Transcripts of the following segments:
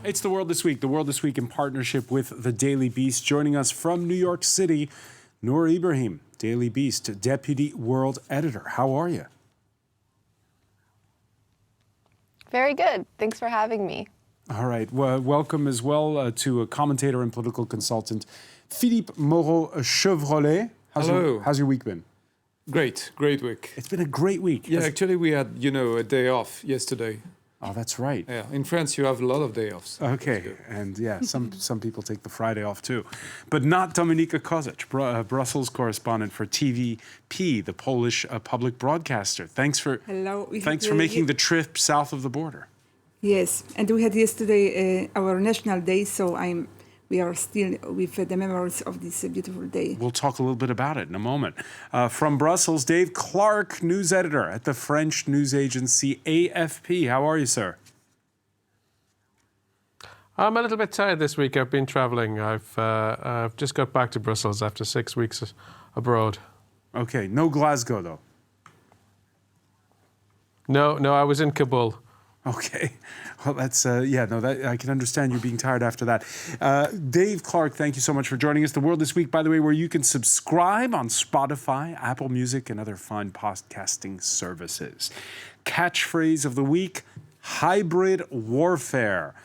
It's The World This Week. The World This Week in partnership with The Daily Beast. Joining us from New York City, Noor Ibrahim, Daily Beast, Deputy World Editor. How are you? Very good. Thanks for having me. All right. Well, welcome as well to a commentator and political consultant, Philippe Moreau-Chevrolet. Hello. How's your week been? Great week. It's been a great week. Yeah, actually we had, a day off yesterday. Oh, that's right. Yeah, in France you have a lot of day offs. Okay, and yeah, some people take the Friday off too. But not Dominika Kozic, Brussels correspondent for TVP, the Polish public broadcaster. Thanks for making the trip south of the border. Yes, and we had yesterday our National Day, so we are still with the memories of this beautiful day. We'll talk a little bit about it in a moment. From Brussels, Dave Clark, news editor at the French news agency AFP. How are you, sir? I'm a little bit tired this week. I've been traveling. I've just got back to Brussels after 6 weeks abroad. Okay, no Glasgow, though. No, I was in Kabul. Okay. Well, that's, I can understand you being tired after that. Dave Clark, thank you so much for joining us. The World This Week, by the way, where you can subscribe on Spotify, Apple Music, and other fine podcasting services. Catchphrase of the week, hybrid warfare.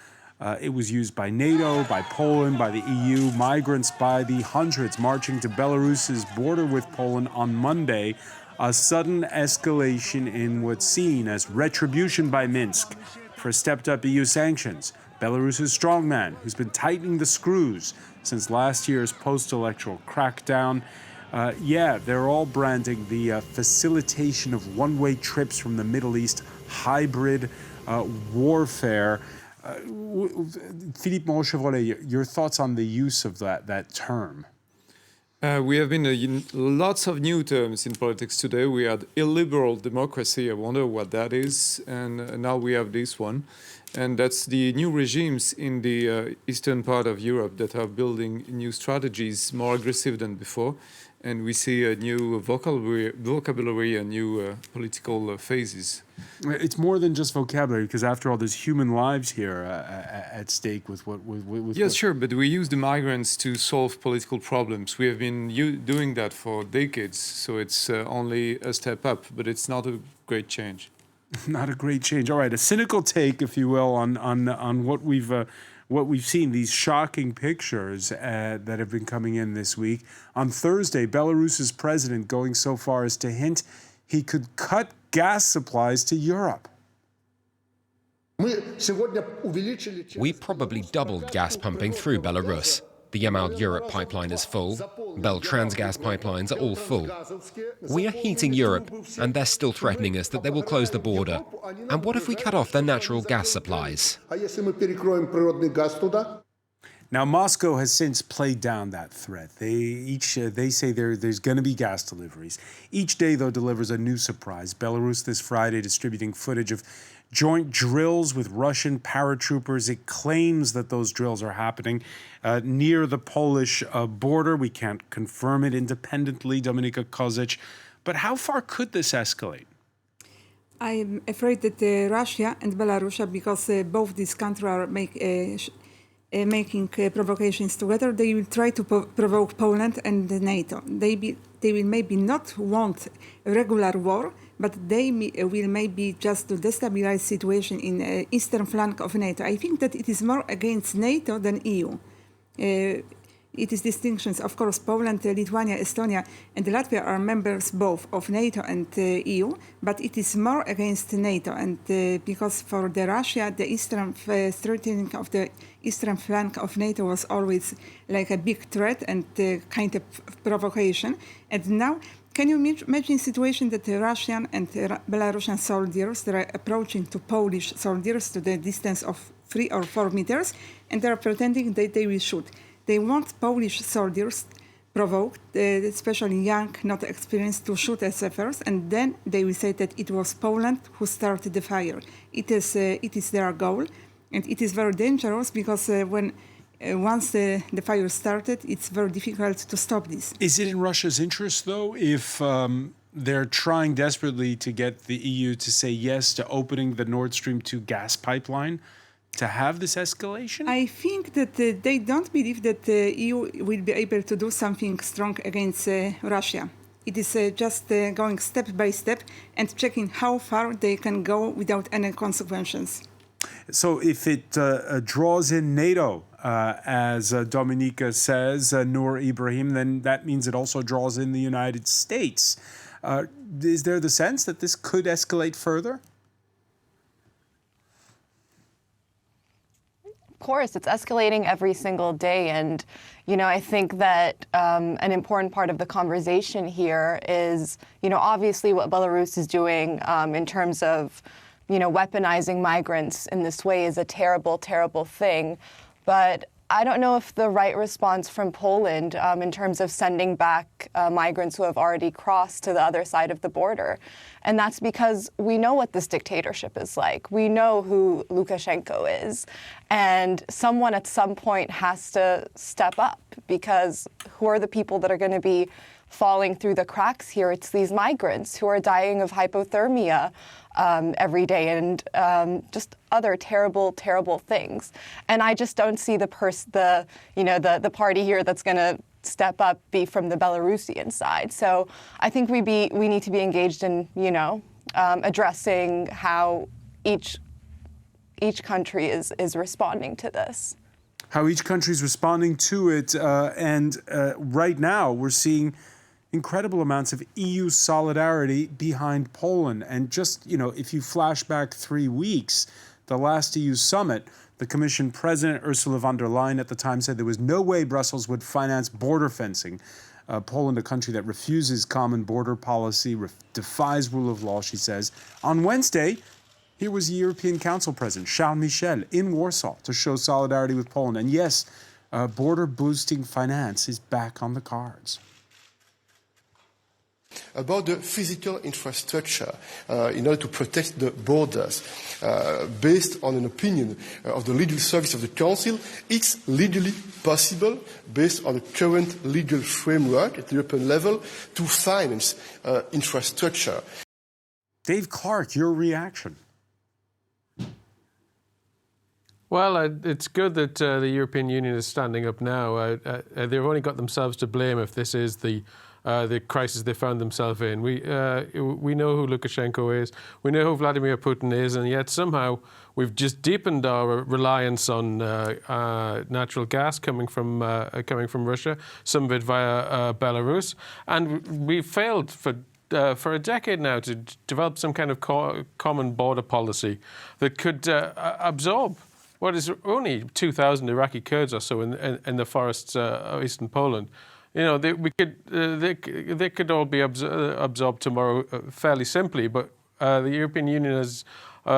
It was used by NATO, by Poland, by the EU, migrants by the hundreds marching to Belarus's border with Poland on Monday. A sudden escalation in what's seen as retribution by Minsk for stepped-up EU sanctions. Belarus's strongman, who's been tightening the screws since last year's post-electoral crackdown. They're all branding the facilitation of one-way trips from the Middle East hybrid warfare. Philippe Moreau-Chevrolet, your thoughts on the use of that term? We have been lots of new terms in politics today. We had illiberal democracy. I wonder what that is. And now we have this one. And that's the new regimes in the eastern part of Europe that are building new strategies more aggressive than before. And we see a new vocabulary and new political phases. It's more than just vocabulary, because after all, there's human lives here at stake with what... Yes, sure, but we use the migrants to solve political problems. We have been doing that for decades, so it's only a step up, but it's not a great change. Not a great change. All right, a cynical take, if you will, on what we've seen, these shocking pictures that have been coming in this week. On Thursday, Belarus's president going so far as to hint he could cut gas supplies to Europe. We probably doubled gas pumping through Belarus. The Yamal-Europe pipeline is full. Beltransgas pipelines are all full. We are heating Europe, and they're still threatening us that they will close the border. And what if we cut off their natural gas supplies? Now, Moscow has since played down that threat. They say there's going to be gas deliveries. Each day, though, delivers a new surprise. Belarus this Friday distributing footage of joint drills with Russian paratroopers. It claims that those drills are happening near the Polish border. We can't confirm it independently, Dominika Kozic. But how far could this escalate? I'm afraid that Russia and Belarus, because both these countries are making provocations together, they will try to provoke Poland and NATO. They will maybe not want a regular war, but they will maybe just to destabilize situation in the eastern flank of NATO. I think that it is more against NATO than EU. It is distinctions. Of course, Poland, Lithuania, Estonia, and Latvia are members both of NATO and EU, but it is more against NATO. And because for the Russia, the eastern threatening of the eastern flank of NATO was always like a big threat and kind of provocation. And now, can you imagine a situation that the Russian and Belarusian soldiers, they are approaching to Polish soldiers to the distance of 3 or 4 meters, and they are pretending that they will shoot. They want Polish soldiers provoked, especially young, not experienced, to shoot at first, and then they will say that it was Poland who started the fire. It is their goal, and it is very dangerous because once the fire started, it's very difficult to stop this. Is it in Russia's interest, though, if they're trying desperately to get the EU to say yes to opening the Nord Stream 2 gas pipeline? to have this escalation? I think that they don't believe that the EU will be able to do something strong against Russia. It is just going step by step and checking how far they can go without any consequences. So if it draws in NATO, as Dominika says, Noor Ibrahim, then that means it also draws in the United States. Is there the sense that this could escalate further? Of course, it's escalating every single day. And, I think that an important part of the conversation here is, obviously what Belarus is doing in terms of, weaponizing migrants in this way is a terrible, terrible thing. But I don't know if the right response from Poland in terms of sending back migrants who have already crossed to the other side of the border. And that's because we know what this dictatorship is like. We know who Lukashenko is. And someone at some point has to step up, because who are the people that are going to be falling through the cracks here? It's these migrants who are dying of hypothermia every day, and just other terrible, terrible things. And I just don't see the party here that's going to step up be from the Belarusian side. So I think we need to be engaged in addressing how each country is responding to this. How each country is responding to it, and right now we're seeing incredible amounts of EU solidarity behind Poland. And just, if you flash back 3 weeks, the last EU summit, the Commission President Ursula von der Leyen at the time said there was no way Brussels would finance border fencing. Poland, a country that refuses common border policy, defies rule of law, she says. On Wednesday, here was the European Council President, Charles Michel, in Warsaw to show solidarity with Poland. And yes, border-boosting finance is back on the cards. About the physical infrastructure in order to protect the borders. Based on an opinion of the legal service of the Council, it's legally possible, based on the current legal framework at the European level, to finance infrastructure. Dave Clark, your reaction? Well, it's good that the European Union is standing up now. They've only got themselves to blame if this is the crisis they found themselves in. We know who Lukashenko is, we know who Vladimir Putin is, and yet somehow we've just deepened our reliance on natural gas coming from Russia, some of it via Belarus, and we failed for a decade now to develop some kind of common border policy that could absorb what is only 2,000 Iraqi Kurds or so in the forests of eastern Poland. They could all be absorbed tomorrow fairly simply, but the European Union has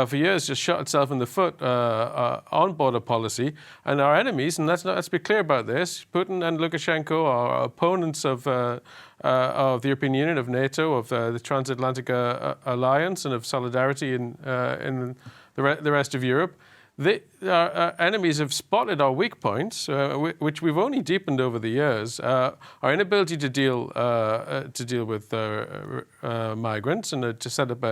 for years just shot itself in the foot on border policy, and our enemies, and let's be clear about this, Putin and Lukashenko are opponents of the European Union, of NATO, of the transatlantic alliance, and of solidarity in the rest of Europe. Our enemies have spotted our weak points, which we've only deepened over the years. Our inability to deal with migrants and to set up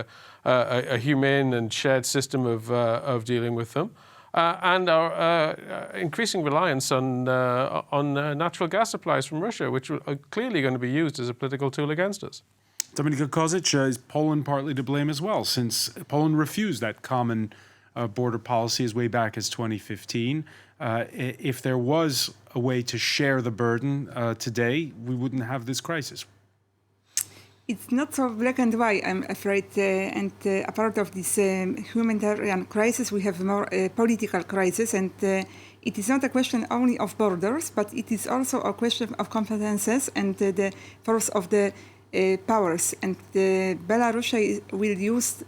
a humane and shared system of dealing with them, and our increasing reliance on natural gas supplies from Russia, which are clearly going to be used as a political tool against us. Dominika Kozic, is Poland partly to blame as well, since Poland refused that common border policy as way back as 2015. If there was a way to share the burden today, we wouldn't have this crisis. It's not so black and white, I'm afraid. And a part of this humanitarian crisis, we have more political crisis. And it is not a question only of borders, but it is also a question of competences and the force of the powers. And Belarus will use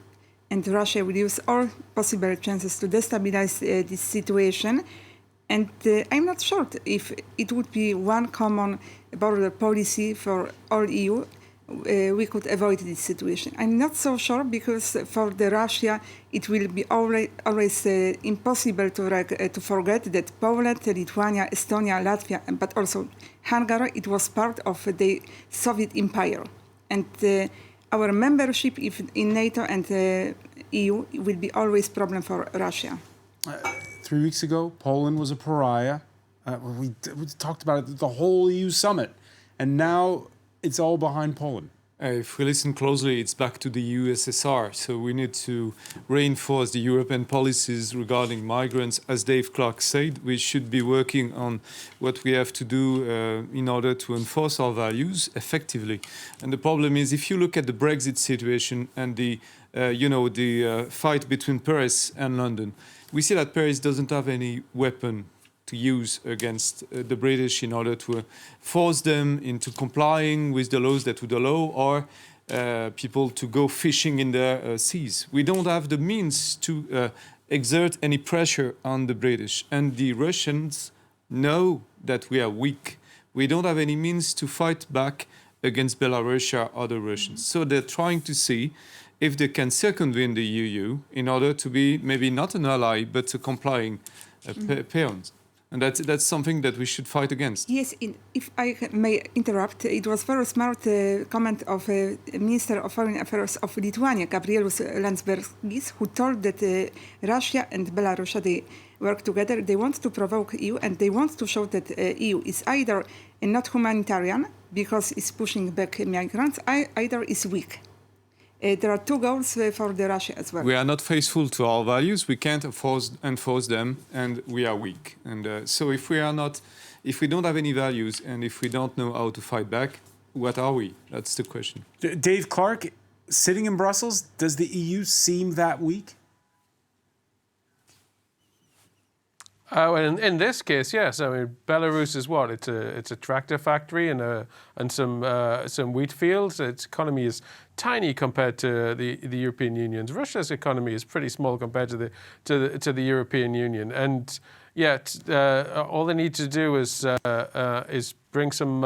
and Russia will use all possible chances to destabilize this situation. And I'm not sure if it would be one common border policy for all EU, we could avoid this situation. I'm not so sure, because for Russia it will be always impossible to forget that Poland, Lithuania, Estonia, Latvia, but also Hungary, it was part of the Soviet Empire. And our membership in NATO and EU will be always a problem for Russia. 3 weeks ago, Poland was a pariah. We talked about it the whole EU summit, and now it's all behind Poland. If we listen closely, it's back to the USSR. So we need to reinforce the European policies regarding migrants. As Dave Clark said, we should be working on what we have to do in order to enforce our values effectively. And the problem is, if you look at the Brexit situation and the fight between Paris and London, we see that Paris doesn't have any weapon to use against the British in order to force them into complying with the laws that would allow or people to go fishing in their seas. We don't have the means to exert any pressure on the British. And the Russians know that we are weak. We don't have any means to fight back against Belarus or other Russians. So they're trying to see if they can circumvent the EU in order to be maybe not an ally, but a complying parent. And that's something that we should fight against. Yes, if I may interrupt, it was very smart comment of Minister of Foreign Affairs of Lithuania, Gabrielius Landsbergis, who told that Russia and Belarus, they work together. They want to provoke EU, and they want to show that EU is either not humanitarian because it's pushing back migrants, either is weak. There are two goals for the Russia as well. We are not faithful to our values. We can't enforce them, and we are weak. And so, if we don't have any values, and if we don't know how to fight back, what are we? That's the question. Dave Clark, sitting in Brussels, does the EU seem that weak? In this case, yes. I mean, Belarus is what? It's a tractor factory and some wheat fields. Its economy is tiny compared to the European Union's. Russia's economy is pretty small compared to the European Union, and yet all they need to do is bring some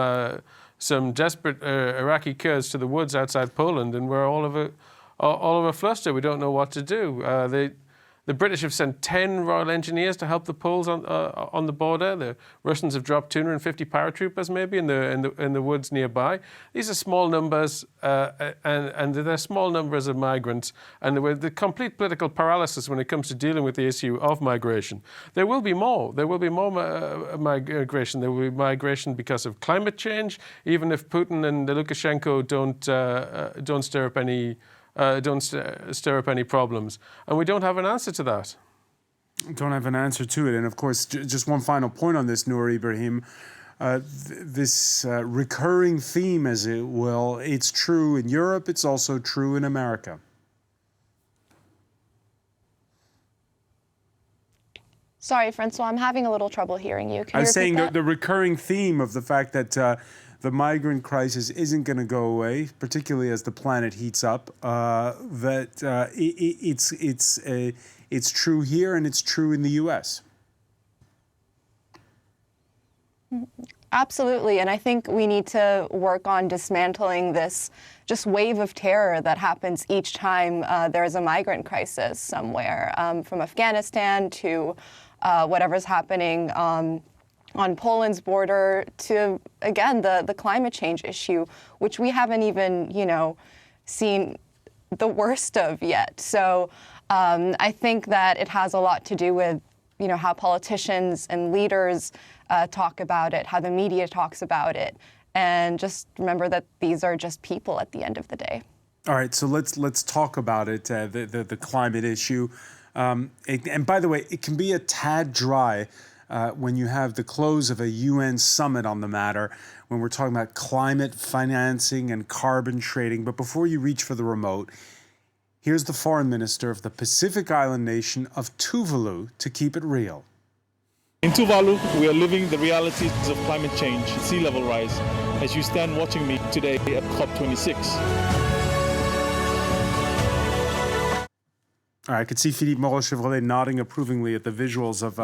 desperate Iraqi Kurds to the woods outside Poland, and we're all of a fluster. We don't know what to do. The British have sent 10 Royal Engineers to help the Poles on the border. The Russians have dropped 250 paratroopers maybe in the woods nearby. These are small numbers, and they're small numbers of migrants, and the complete political paralysis when it comes to dealing with the issue of migration. There will be more. There will be more migration. There will be migration because of climate change, even if Putin and Lukashenko don't stir up any problems. And we don't have an answer to that. Don't have an answer to it. And of course, just one final point on this, Noor Ibrahim. This recurring theme, as it will, it's true in Europe, it's also true in America. Sorry, Francois, I'm having a little trouble hearing you. Can I was you saying repeat that? the recurring theme of the fact that the migrant crisis isn't going to go away, particularly as the planet heats up. It's true here and it's true in the U.S. Absolutely, and I think we need to work on dismantling this just wave of terror that happens each time there's a migrant crisis somewhere, from Afghanistan to whatever's happening on Poland's border to, again, the climate change issue, which we haven't even, seen the worst of yet. So I think that it has a lot to do with, how politicians and leaders talk about it, how the media talks about it, and just remember that these are just people at the end of the day. All right, so let's talk about it, the climate issue. And by the way, it can be a tad dry when you have the close of a UN summit on the matter, when we're talking about climate financing and carbon trading. But before you reach for the remote, here's the foreign minister of the Pacific island nation of Tuvalu to keep it real. In Tuvalu, we are living the realities of climate change, sea level rise, as you stand watching me today at COP26. All right, I could see Philippe Moreau-Chevrolet nodding approvingly at the visuals of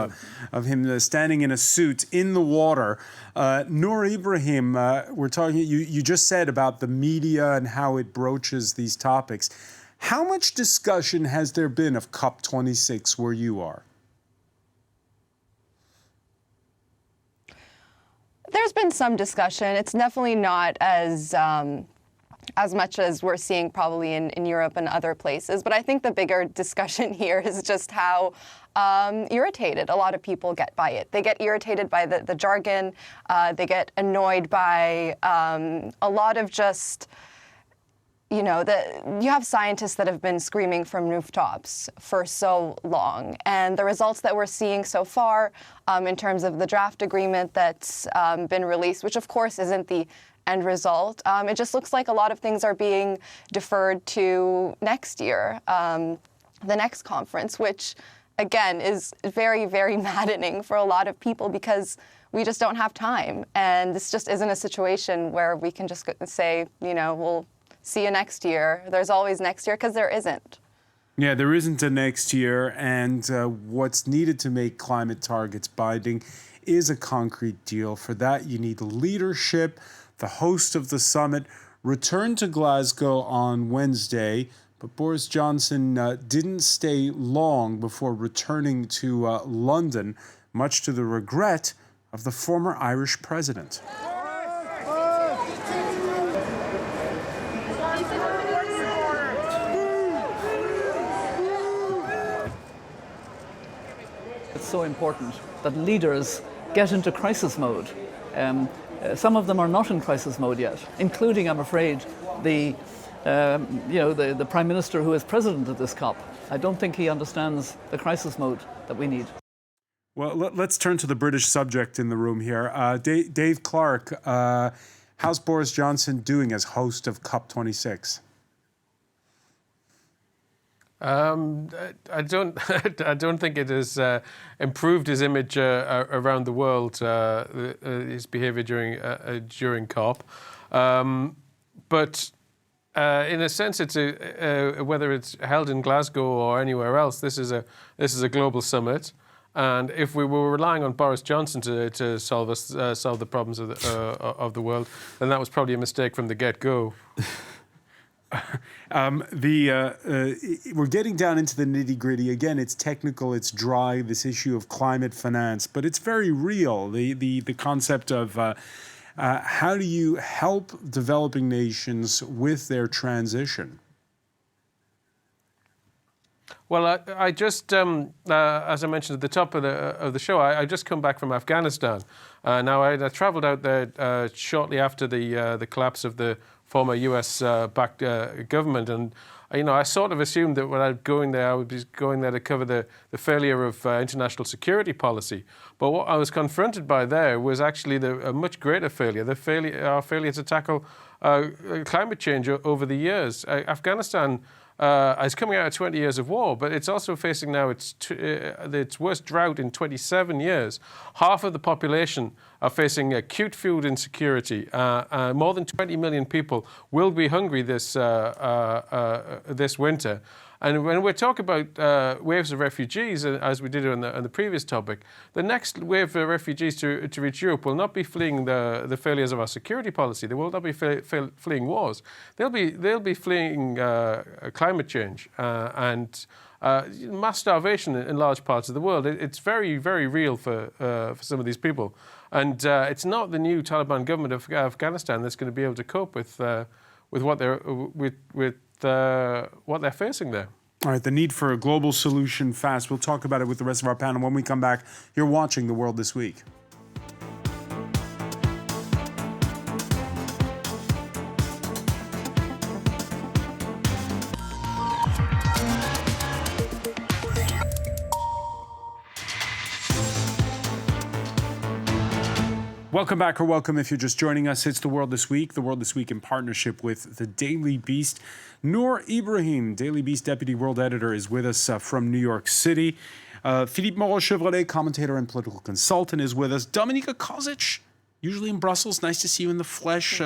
him standing in a suit in the water. Noor Ibrahim, we're talking. You just said about the media and how it broaches these topics. How much discussion has there been of COP26 where you are? There's been some discussion. It's definitely not as as much as we're seeing probably in Europe and other places. But I think the bigger discussion here is just how irritated a lot of people get by it. They get irritated by the jargon. They get annoyed by a lot of just, you know, you have scientists that have been screaming from rooftops for so long. And the results that we're seeing so far in terms of the draft agreement that's been released, which of course isn't the end result, it just looks like a lot of things are being deferred to next year, the next conference, which again is very, very maddening for a lot of people because we just don't have time. And this just isn't a situation where we can just say, you know, we'll see you next year. There's always next year, because there isn't. Yeah, there isn't a next year, and what's needed to make climate targets binding is a concrete deal. For that, you need leadership. The host of the summit returned to Glasgow on Wednesday, but Boris Johnson didn't stay long before returning to London, much to the regret of the former Irish president. It's so important that leaders get into crisis mode. Some of them are not in crisis mode yet, including, I'm afraid, the Prime Minister who is president of this COP. I don't think he understands the crisis mode that we need. Well, let's turn to the British subject in the room here. Dave Clark, how's Boris Johnson doing as host of COP26? I don't think it has improved his image around the world, his behaviour during COP. But in a sense, it's whether it's held in Glasgow or anywhere else, this is a global summit. And if we were relying on Boris Johnson to solve the problems of the world, then that was probably a mistake from the get-go. We're getting down into the nitty-gritty. Again, it's technical, it's dry, this issue of climate finance, but it's very real. The concept of how do you help developing nations with their transition? Well, I just, as I mentioned at the top of the show, I just come back from Afghanistan. Now, I travelled out there shortly after the collapse of the former US-backed government, and I sort of assumed that when I'd going there, I would be going there to cover the failure of international security policy. But what I was confronted by there was actually a much greater failure, our failure to tackle climate change over the years. Afghanistan is coming out of 20 years of war, but it's also facing now its worst drought in 27 years. Half of the population are facing acute food insecurity. More than 20 million people will be hungry this winter. And when we talk about waves of refugees, as we did on the previous topic, the next wave of refugees to reach Europe will not be fleeing the failures of our security policy. They will not be fleeing wars. They'll be fleeing climate change and mass starvation in large parts of the world. It's very, very real for some of these people. And it's not the new Taliban government of Afghanistan that's going to be able to cope with what they're facing there. All right, the need for a global solution fast. We'll talk about it with the rest of our panel when we come back. You're watching The World This Week. Welcome back, or welcome if you're just joining us. It's The World This Week. The World This Week in partnership with The Daily Beast. Noor Ibrahim, Daily Beast Deputy World Editor, is with us from New York City. Philippe Moreau-Chevrolet, commentator and political consultant, is with us. Dominika Kozic, usually in Brussels. Nice to see you in the flesh.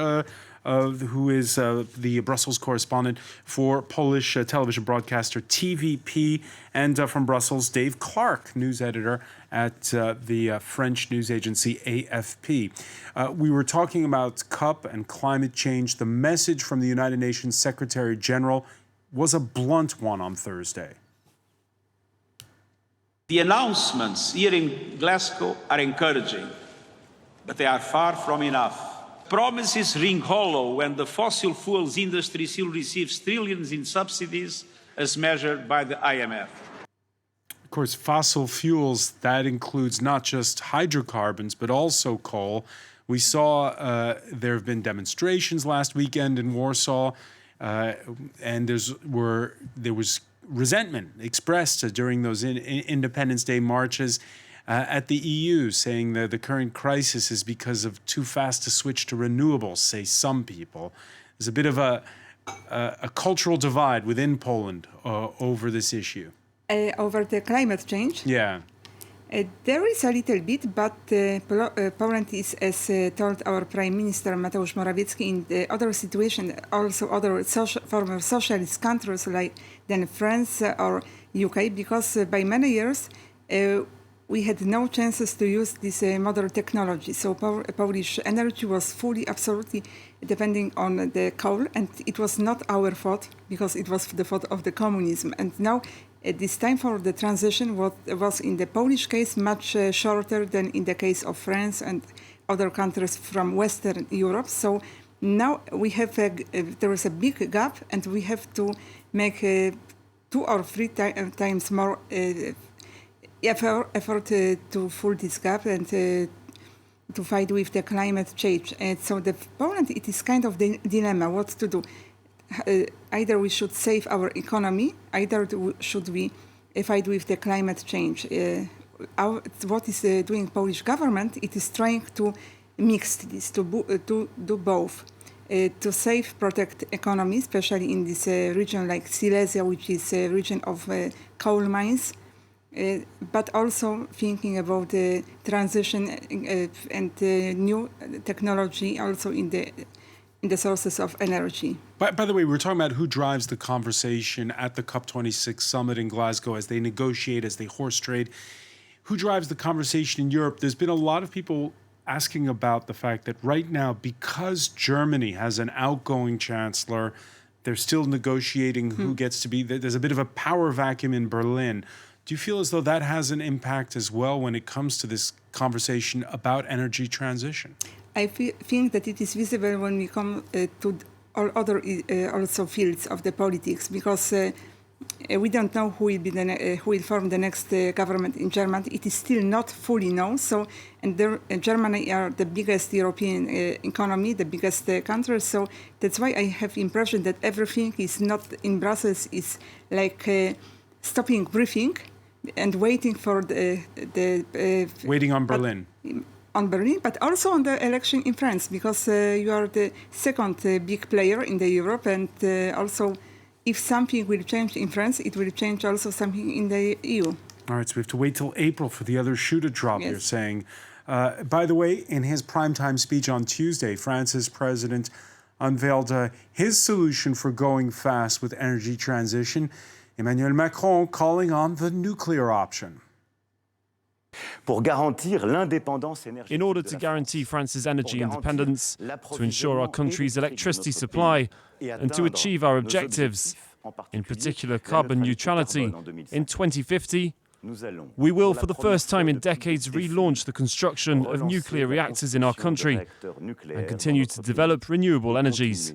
Who is the Brussels correspondent for Polish television broadcaster TVP, and from Brussels, Dave Clark, news editor at the French news agency AFP. We were talking about COP and climate change. The message from the United Nations Secretary General was a blunt one on Thursday. The announcements here in Glasgow are encouraging, but they are far from enough. promises ring hollow when the fossil fuels industry still receives trillions in subsidies as measured by the IMF. Of course, fossil fuels, that includes not just hydrocarbons, but also coal. We saw there have been demonstrations last weekend in Warsaw, and there was resentment expressed during those Independence Day marches at the EU, saying that the current crisis is because of too fast to switch to renewables, say some people. There's a bit of a cultural divide within Poland over this issue. Over the climate change? Yeah. There is a little bit, but Poland is, as told our Prime Minister Mateusz Morawiecki, in the other situation, also other former socialist countries like than France or UK, because by many years we had no chances to use this modern technology. So Polish energy was fully, absolutely depending on the coal, and it was not our fault because it was the fault of the communism. And now this time for the transition was in the Polish case much shorter than in the case of France and other countries from Western Europe. So now we have there is a big gap, and we have to make 2 or 3 times more effort to fill this gap and to fight with the climate change. And so Poland, it is kind of the dilemma what to do. Either we should save our economy, either should we fight with the climate change. What is doing Polish government? It is trying to mix this, to do both. To save, protect economy, especially in this region like Silesia, which is a region of coal mines, but also thinking about the transition and new technology also in the sources of energy. By the way, we're talking about who drives the conversation at the COP26 summit in Glasgow as they negotiate, as they horse trade. Who drives the conversation in Europe? There's been a lot of people asking about the fact that right now, because Germany has an outgoing chancellor, they're still negotiating who gets to be. There's a bit of a power vacuum in Berlin. Do you feel as though that has an impact as well when it comes to this conversation about energy transition? I think that it is visible when we come to all other also fields of the politics, because we don't know who will form the next government in Germany. It is still not fully known. So, and Germany are the biggest European economy, the biggest country. So that's why I have impression that everything is not in Brussels is like stopping breathing and waiting for waiting on Berlin. On Berlin, but also on the election in France, because you are the second big player in the Europe, and also if something will change in France, it will change also something in the EU. All right, so we have to wait till April for the other shoe to drop, yes. You're saying. By the way, in his primetime speech on Tuesday, France's president unveiled his solution for going fast with energy transition. Emmanuel Macron calling on the nuclear option. In order to guarantee France's energy independence, to ensure our country's electricity supply, and to achieve our objectives, in particular carbon neutrality, in 2050, we will, for the first time in decades, relaunch the construction of nuclear reactors in our country and continue to develop renewable energies.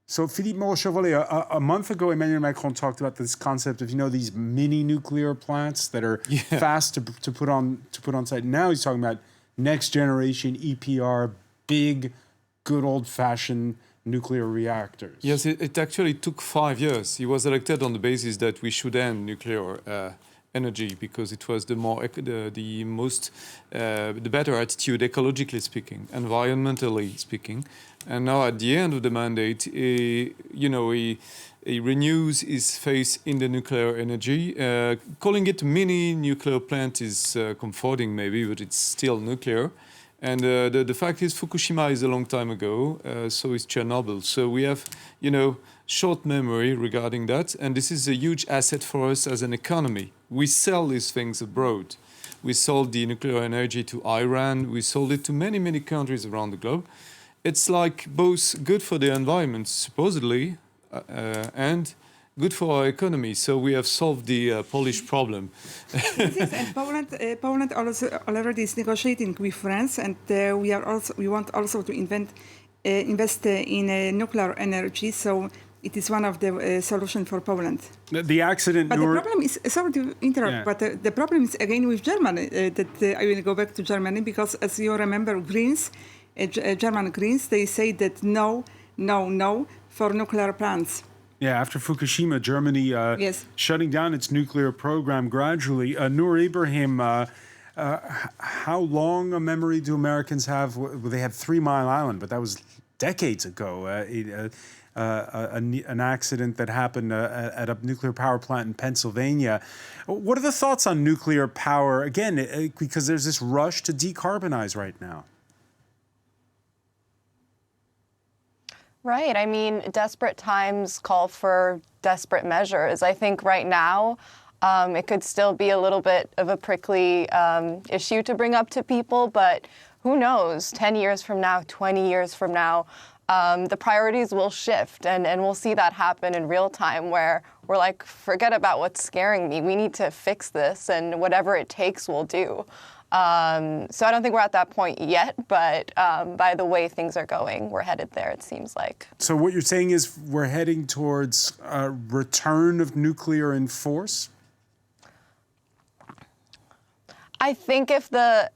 So, Philippe Moreau-Chevalier, a month ago, Emmanuel Macron talked about this concept of, these mini nuclear plants that are fast to put on site. Now he's talking about next generation EPR, big, good old-fashioned nuclear reactors. Yes, it actually took 5 years. He was elected on the basis that we should end nuclear energy because it was the better attitude, ecologically speaking, environmentally speaking. And now at the end of the mandate, he renews his faith in the nuclear energy. Calling it mini nuclear plant is comforting maybe, but it's still nuclear. And the fact is Fukushima is a long time ago, so is Chernobyl. So we have, short memory regarding that. And this is a huge asset for us as an economy. We sell these things abroad. We sold the nuclear energy to Iran. We sold it to many, many countries around the globe. It's like both good for the environment, supposedly, and good for our economy. So we have solved the Polish problem. Yes, and Poland also already is negotiating with France, and we want also to invest in nuclear energy. So it is one of the solutions for Poland. The accident. But the problem is, sorry to interrupt, Yeah. but the problem is again with Germany. I will go back to Germany because, as you remember, Greens, German Greens, they say that no for nuclear plants. Yeah, after Fukushima, Germany Yes. shutting down its nuclear program gradually. Noor Ibrahim, how long a memory do Americans have? Well, they have 3 Mile Island, but that was decades ago. An accident that happened at a nuclear power plant in Pennsylvania. What are the thoughts on nuclear power? Again, because there's this rush to decarbonize right now. Right. I mean, desperate times call for desperate measures. I think right now it could still be a little bit of a prickly issue to bring up to people, but who knows, 10 years from now, 20 years from now, the priorities will shift, and we'll see that happen in real time where we're like, forget about what's scaring me. We need to fix this, and whatever it takes, we'll do. So I don't think we're at that point yet, but by the way things are going, we're headed there, it seems like. So what you're saying is we're heading towards a return of nuclear in force? I think if the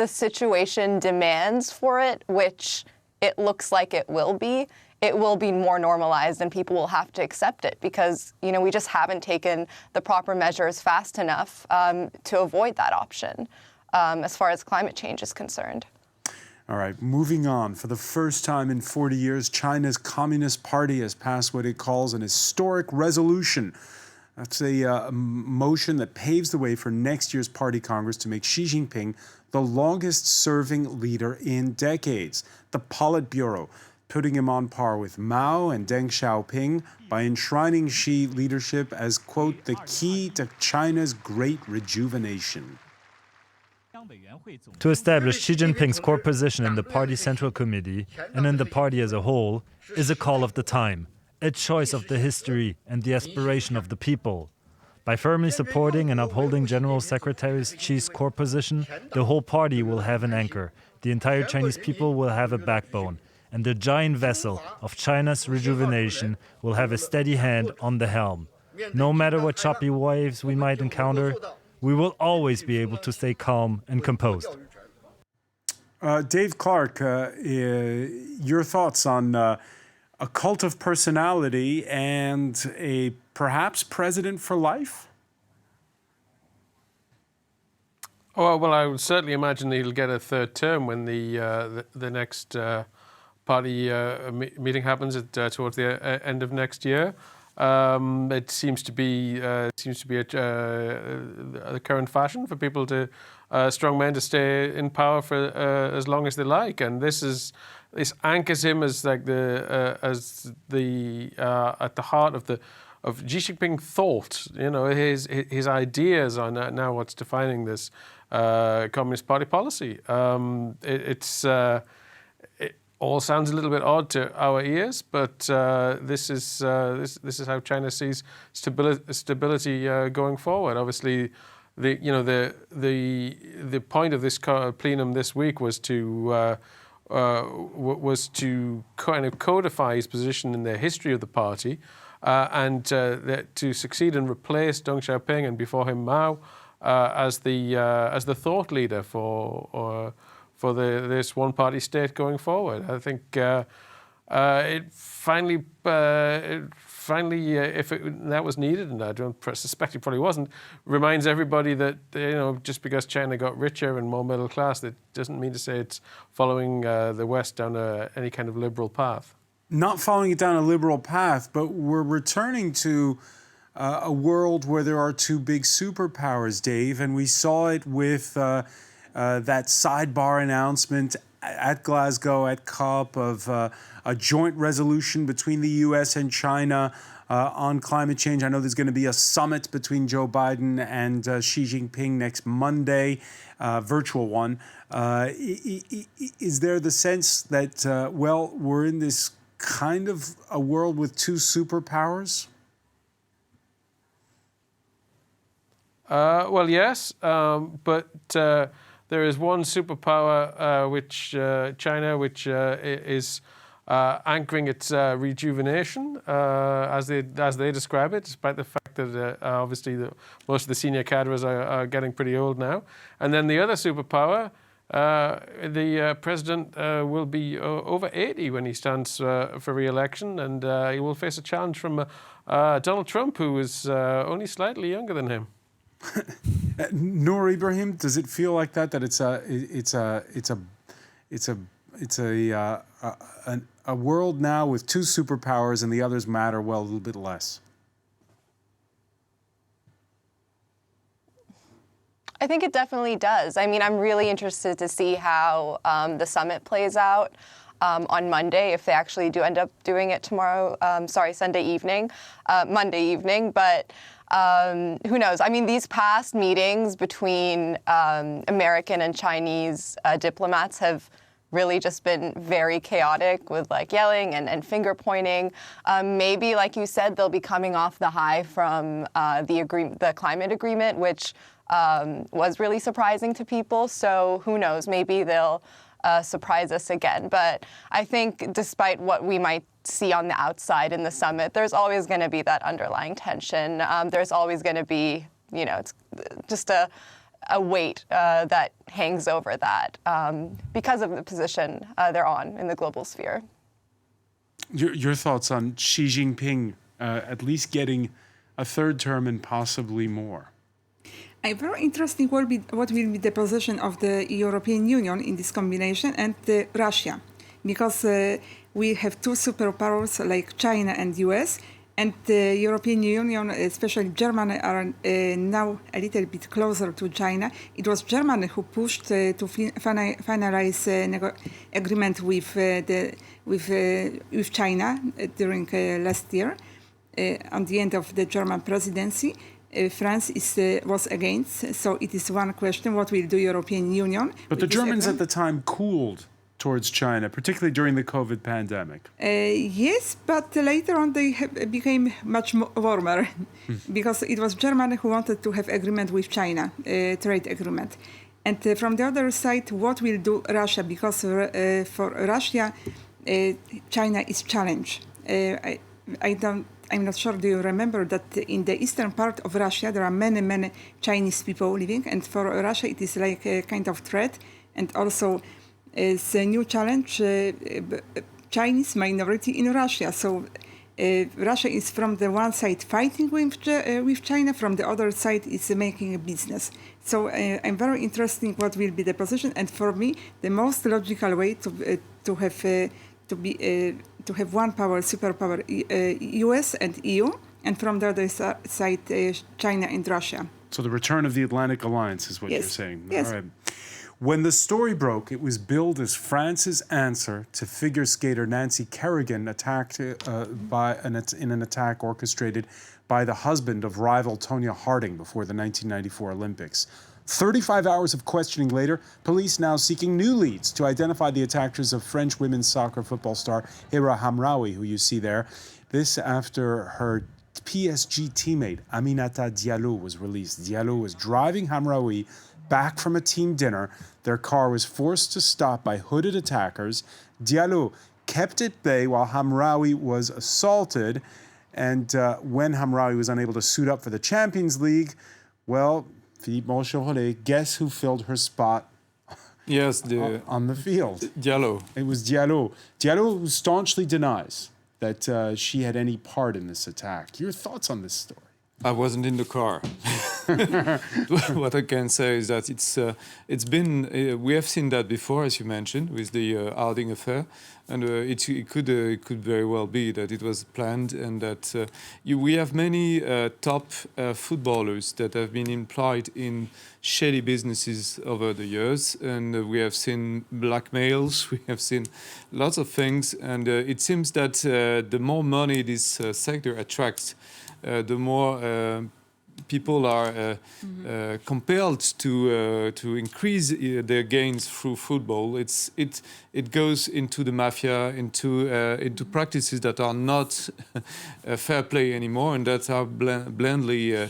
situation demands for it, which it looks like it will be more normalized and people will have to accept it because, we just haven't taken the proper measures fast enough to avoid that option as far as climate change is concerned. All right, moving on. For the first time in 40 years, China's Communist Party has passed what it calls an historic resolution. That's a motion that paves the way for next year's party Congress to make Xi Jinping the longest-serving leader in decades. The Politburo putting him on par with Mao and Deng Xiaoping by enshrining Xi leadership as, quote, the key to China's great rejuvenation. To establish Xi Jinping's core position in the party Central Committee and in the party as a whole is a call of the time, a choice of the history and the aspiration of the people. By firmly supporting and upholding General Secretary Xi's core position, the whole party will have an anchor, the entire Chinese people will have a backbone, and the giant vessel of China's rejuvenation will have a steady hand on the helm. No matter what choppy waves we might encounter, we will always be able to stay calm and composed. Dave Clark, your thoughts on a cult of personality and a perhaps president for life? Oh, well, I would certainly imagine he'll get a third term when the next party meeting happens towards the end of next year. It seems to be the current fashion for people to strong men to stay in power for as long as they like, and this anchors him as like at the heart of Xi Jinping thought. His ideas are now what's defining this Communist Party policy. It all sounds a little bit odd to our ears, but this is how China sees stability going forward. Obviously, the point of this plenum this week was to kind of codify his position in the history of the party, and to succeed and replace Deng Xiaoping and before him Mao as the thought leader for this one-party state going forward. I think it finally, if that was needed, and I don't suspect it probably wasn't, reminds everybody that just because China got richer and more middle class, that doesn't mean to say it's following the West down any kind of liberal path. Not following it down a liberal path, but we're returning to a world where there are two big superpowers, Dave, and we saw it with that sidebar announcement at Glasgow at COP of a joint resolution between the U.S. and China on climate change. I know there's going to be a summit between Joe Biden and Xi Jinping next Monday, virtual one. Is there the sense that, we're in this kind of a world with two superpowers? Well, yes, but there is one superpower, China, which is anchoring its rejuvenation, as they describe it, despite the fact that obviously most of the senior cadres are getting pretty old now. And then the other superpower, the president will be over 80 when he stands for re-election, and he will face a challenge from Donald Trump, who is only slightly younger than him. Noor Ibrahim, does it feel like that it's a world now with two superpowers and the others matter, well, a little bit less? I think it definitely does. I mean, I'm really interested to see how the summit plays out on Monday, if they actually do end up doing it tomorrow, Monday evening. But who knows? I mean, these past meetings between American and Chinese diplomats have really just been very chaotic, with like yelling and finger pointing. Maybe, like you said, they'll be coming off the high from the climate agreement, which was really surprising to people. So who knows? Maybe they'll surprise us again. But I think despite what we might see on the outside in the summit, there's always going to be that underlying tension. There's always going to be, it's just a weight that hangs over that because of the position they're on in the global sphere. Your thoughts on Xi Jinping at least getting a third term and possibly more? Very interesting what will be the position of the European Union in this combination and Russia, because we have two superpowers like China and US, and the European Union, especially Germany, are now a little bit closer to China. It was Germany who pushed to finalize agreement with China during last year, on the end of the German presidency. France was against, so it is one question: what will do European Union? But the Germans at the time cooled towards China, particularly during the COVID pandemic. Yes, but later on they became much warmer because it was Germany who wanted to have agreement with China, trade agreement. And from the other side, what will do Russia? Because for Russia, China is challenge. I'm not sure, do you remember that in the eastern part of Russia, there are many Chinese people living, and for Russia it is like a kind of threat, and also it's a new challenge, Chinese minority in Russia. So Russia is from the one side fighting with China, from the other side is making a business. So I'm very interested what will be the position, and for me, the most logical way to have one power, superpower, US and EU, and from the other side, China and Russia. So the return of the Atlantic Alliance is what you're saying. Yes. All right. When the story broke, it was billed as France's answer to figure skater Nancy Kerrigan attacked in an attack orchestrated by the husband of rival Tonya Harding before the 1994 Olympics. 35 hours of questioning later, police now seeking new leads to identify the attackers of French women's soccer football star Hira Hamraoui, who you see there. This after her PSG teammate Aminata Diallo was released. Diallo was driving Hamraoui back from a team dinner. Their car was forced to stop by hooded attackers. Diallo kept at bay while Hamraoui was assaulted. And when Hamraoui was unable to suit up for the Champions League, well, Philippe Monchorollet, guess who filled her spot? Yes, on the field? Diallo. It was Diallo. Diallo staunchly denies that she had any part in this attack. Your thoughts on this story? I wasn't in the car. What I can say is that it's been we have seen that before, as you mentioned, with the Harding affair, and it could very well be that it was planned, and that we have many top footballers that have been employed in shady businesses over the years, and we have seen blackmails, we have seen lots of things, and it seems that the more money this sector attracts, the more people are compelled to increase their gains through football. It goes into the mafia, into practices that are not fair play anymore, and that are blandly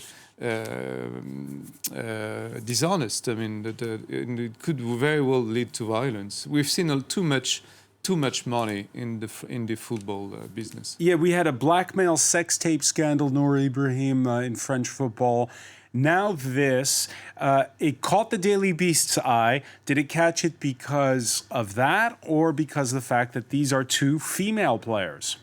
dishonest. I mean, and it could very well lead to violence. We've seen too much money in the football business. Yeah, we had a blackmail sex tape scandal, Noor Ibrahim, in French football. Now this, it caught the Daily Beast's eye. Did it catch it because of that or because of the fact that these are two female players?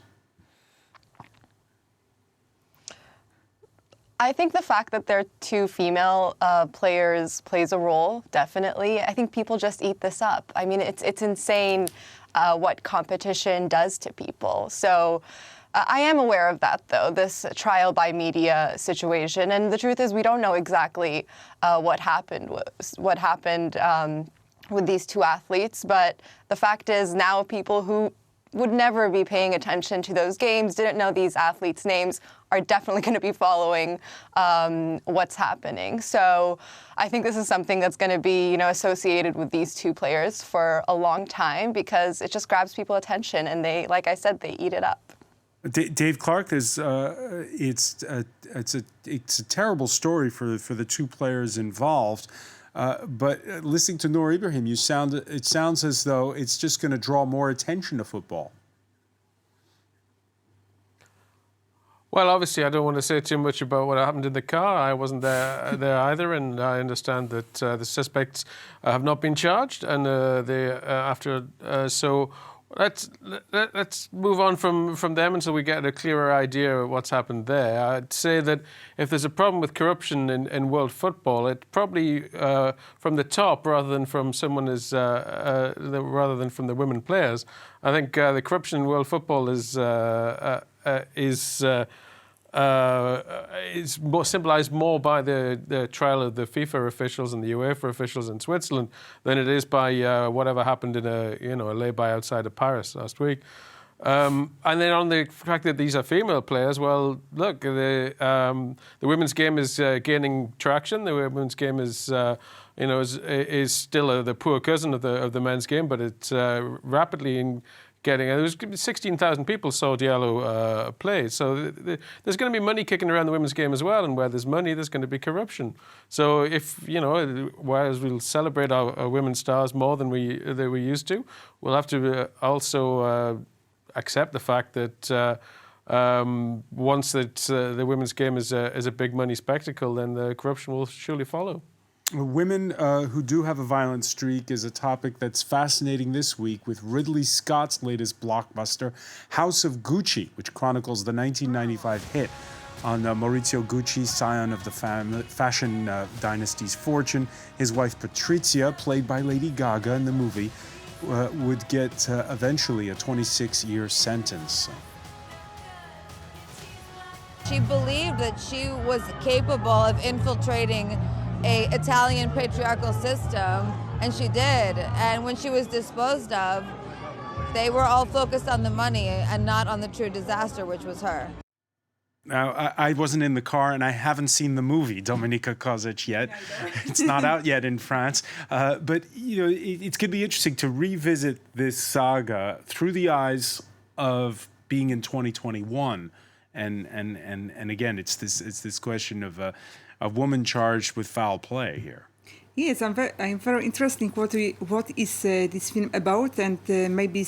I think the fact that they're two female players plays a role, definitely. I think people just eat this up. I mean, it's insane what competition does to people. So I am aware of that, though, this trial by media situation. And the truth is we don't know exactly what happened with these two athletes. But the fact is now people who would never be paying attention to those games, didn't know these athletes' names, are definitely going to be following what's happening. So I think this is something that's going to be, associated with these two players for a long time because it just grabs people's attention and they, like I said, they eat it up. Dave Clark, it's a terrible story for the two players involved. But listening to Noor Ibrahim, it sounds as though it's just going to draw more attention to football. Well, obviously, I don't want to say too much about what happened in the car. I wasn't there either, and I understand that the suspects have not been charged, and so. Let's move on from them until we get a clearer idea of what's happened there. I'd say that if there's a problem with corruption in world football, it's probably from the top rather than from someone rather than from the women players. I think the corruption in world football is more symbolised more by the trial of the FIFA officials and the UEFA officials in Switzerland than it is by whatever happened in a lay-by outside of Paris last week. And then on the fact that these are female players, well, look, the women's game is gaining traction. The women's game is still the poor cousin of the men's game, but it's rapidly getting. There was 16,000 people saw Diallo play. So there's going to be money kicking around the women's game as well. And where there's money, there's going to be corruption. So if, whereas we'll celebrate our women's stars more than we used to, we'll have to also accept the fact that once the women's game is a big money spectacle, then the corruption will surely follow. Women who do have a violent streak is a topic that's fascinating this week with Ridley Scott's latest blockbuster, House of Gucci, which chronicles the 1995 hit on Maurizio Gucci, scion of the fashion dynasty's fortune. His wife Patrizia, played by Lady Gaga in the movie, would get eventually a 26-year sentence. She believed that she was capable of infiltrating an Italian patriarchal system, and she did. And when she was disposed of, they were all focused on the money and not on the true disaster, which was her. Now, I wasn't in the car, and I haven't seen the movie Dominika Kozic yet. It's not out yet in France. But, it's going to be interesting to revisit this saga through the eyes of being in 2021. And again, it's this question of a woman charged with foul play here. Yes, I'm very interested what is this film about, and maybe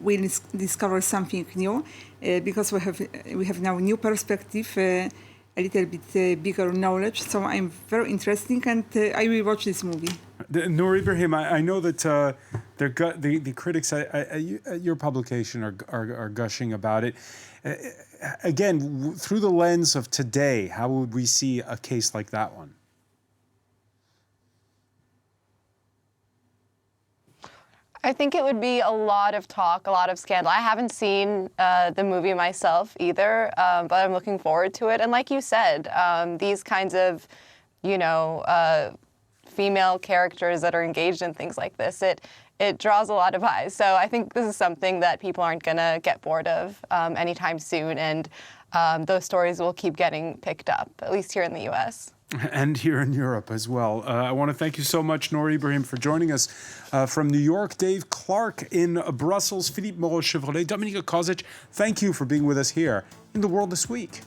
we'll discover something new because we have now new perspective, a little bit bigger knowledge. So I'm very interested, and I will watch this movie. Noor Ibrahim, I know that the critics at your publication are gushing about it. Again, through the lens of today, how would we see a case like that one? I think it would be a lot of talk, a lot of scandal. I haven't seen the movie myself either, but I'm looking forward to it. And like you said, these kinds of, female characters that are engaged in things like this, it draws a lot of eyes. So I think this is something that people aren't going to get bored of anytime soon. And those stories will keep getting picked up, at least here in the U.S. And here in Europe as well. I want to thank you so much, Noor Ibrahim, for joining us from New York. Dave Clark in Brussels. Philippe Moreau-Chevrolet. Dominika Kozic, thank you for being with us here in The World This Week.